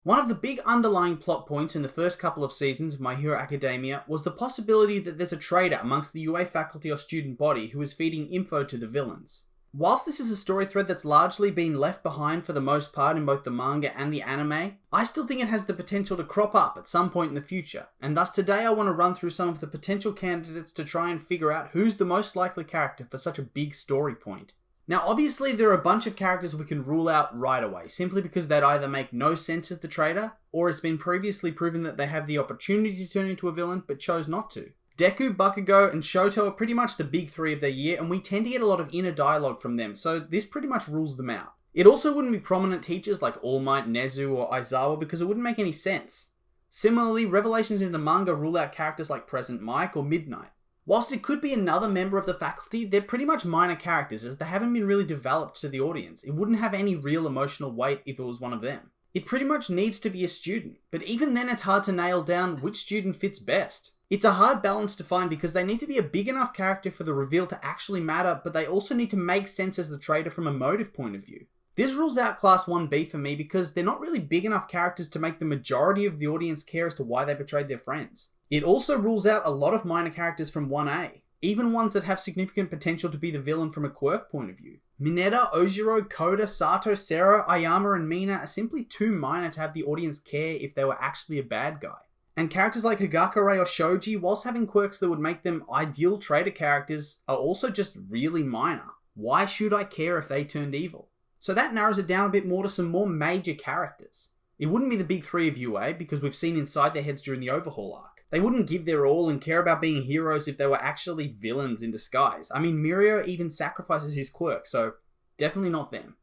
One of the big underlying plot points in the first couple of seasons of My Hero Academia was the possibility that there's a traitor amongst the UA faculty or student body who is feeding info to the villains. Whilst this is a story thread that's largely been left behind for the most part in both the manga and the anime, I still think it has the potential to crop up at some point in the future, and thus today I want to run through some of the potential candidates to try and figure out who's the most likely character for such a big story point. Now obviously there are a bunch of characters we can rule out right away, simply because they'd either make no sense as the traitor, or it's been previously proven that they have the opportunity to turn into a villain but chose not to. Deku, Bakugo, and Shoto are pretty much the big three of their year, and we tend to get a lot of inner dialogue from them, so this pretty much rules them out. It also wouldn't be prominent teachers like All Might, Nezu, or Aizawa because it wouldn't make any sense. Similarly, revelations in the manga rule out characters like Present Mic or Midnight. Whilst it could be another member of the faculty, they're pretty much minor characters as they haven't been really developed to the audience. It wouldn't have any real emotional weight if it was one of them. It pretty much needs to be a student, but even then it's hard to nail down which student fits best. It's a hard balance to find because they need to be a big enough character for the reveal to actually matter, but they also need to make sense as the traitor from a motive point of view. This rules out Class 1B for me because they're not really big enough characters to make the majority of the audience care as to why they betrayed their friends. It also rules out a lot of minor characters from 1A, even ones that have significant potential to be the villain from a quirk point of view. Mineta, Ojiro, Koda, Sato, Sero, Ayama, and Mina are simply too minor to have the audience care if they were actually a bad guy. And characters like Higakure or Shoji, whilst having quirks that would make them ideal traitor characters, are also just really minor. Why should I care if they turned evil? So that narrows it down a bit more to some more major characters. It wouldn't be the big three of UA because we've seen inside their heads during the Overhaul arc. They wouldn't give their all and care about being heroes if they were actually villains in disguise. I mean, Mirio even sacrifices his quirk, so definitely not them.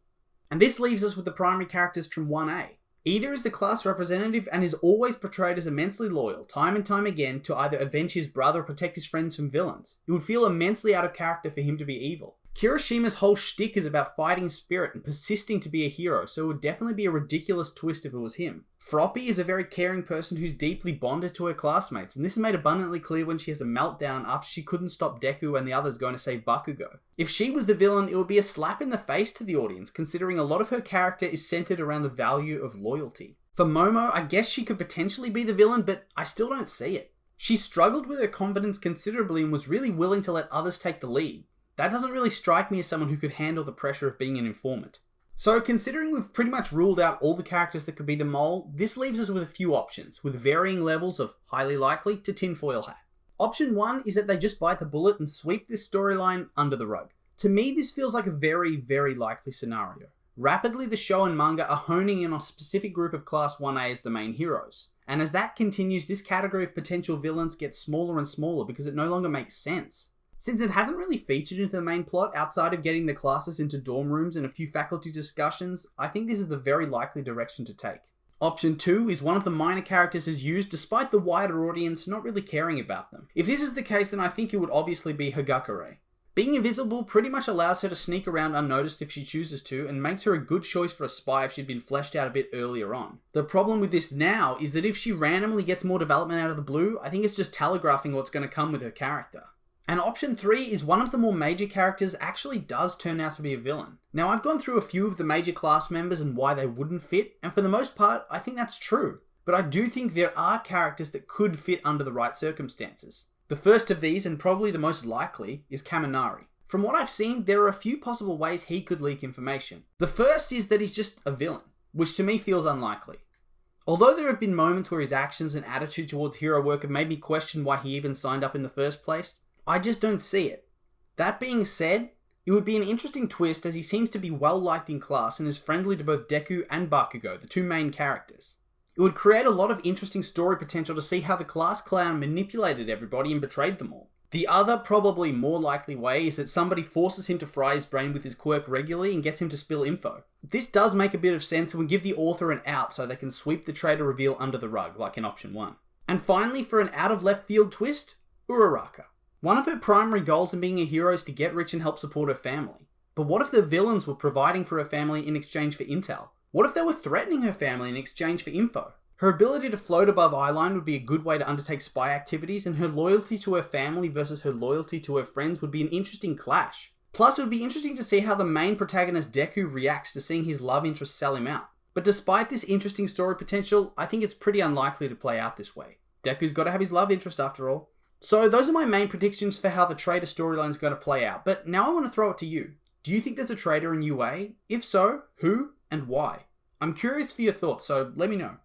And this leaves us with the primary characters from 1A. Ida is the class representative and is always portrayed as immensely loyal, time and time again, to either avenge his brother or protect his friends from villains. It would feel immensely out of character for him to be evil. Kirishima's whole shtick is about fighting spirit and persisting to be a hero, so it would definitely be a ridiculous twist if it was him. Froppy is a very caring person who's deeply bonded to her classmates, and this is made abundantly clear when she has a meltdown after she couldn't stop Deku and the others going to save Bakugo. If she was the villain, it would be a slap in the face to the audience, considering a lot of her character is centered around the value of loyalty. For Momo, I guess she could potentially be the villain, but I still don't see it. She struggled with her confidence considerably and was really willing to let others take the lead. That doesn't really strike me as someone who could handle the pressure of being an informant. So considering we've pretty much ruled out all the characters that could be the mole, this leaves us with a few options, with varying levels of highly likely to tinfoil hat. Option 1 is that they just bite the bullet and sweep this storyline under the rug. To me, this feels like a very, very likely scenario. Rapidly, the show and manga are honing in on a specific group of Class 1A as the main heroes. And as that continues, this category of potential villains gets smaller and smaller because it no longer makes sense. Since it hasn't really featured into the main plot outside of getting the classes into dorm rooms and a few faculty discussions, I think this is the very likely direction to take. Option 2 is one of the minor characters is used despite the wider audience not really caring about them. If this is the case, then I think it would obviously be Higakure. Being invisible pretty much allows her to sneak around unnoticed if she chooses to, and makes her a good choice for a spy if she'd been fleshed out a bit earlier on. The problem with this now is that if she randomly gets more development out of the blue, I think it's just telegraphing what's going to come with her character. And option 3 is one of the more major characters actually does turn out to be a villain. Now I've gone through a few of the major class members and why they wouldn't fit, and for the most part I think that's true. But I do think there are characters that could fit under the right circumstances. The first of these, and probably the most likely, is Kaminari. From what I've seen, there are a few possible ways he could leak information. The first is that he's just a villain, which to me feels unlikely. Although there have been moments where his actions and attitude towards hero work have made me question why he even signed up in the first place, I just don't see it. That being said, it would be an interesting twist as he seems to be well liked in class and is friendly to both Deku and Bakugo, the two main characters. It would create a lot of interesting story potential to see how the class clown manipulated everybody and betrayed them all. The other, probably more likely way is that somebody forces him to fry his brain with his quirk regularly and gets him to spill info. This does make a bit of sense and would give the author an out so they can sweep the traitor reveal under the rug, like in option 1. And finally, for an out of left field twist, Uraraka. One of her primary goals in being a hero is to get rich and help support her family. But what if the villains were providing for her family in exchange for intel? What if they were threatening her family in exchange for info? Her ability to float above eyeline would be a good way to undertake spy activities, and her loyalty to her family versus her loyalty to her friends would be an interesting clash. Plus, it would be interesting to see how the main protagonist Deku reacts to seeing his love interest sell him out. But despite this interesting story potential, I think it's pretty unlikely to play out this way. Deku's got to have his love interest after all. So those are my main predictions for how the traitor storyline is going to play out, but now I want to throw it to you. Do you think there's a traitor in UA? If so, who and why? I'm curious for your thoughts, so let me know.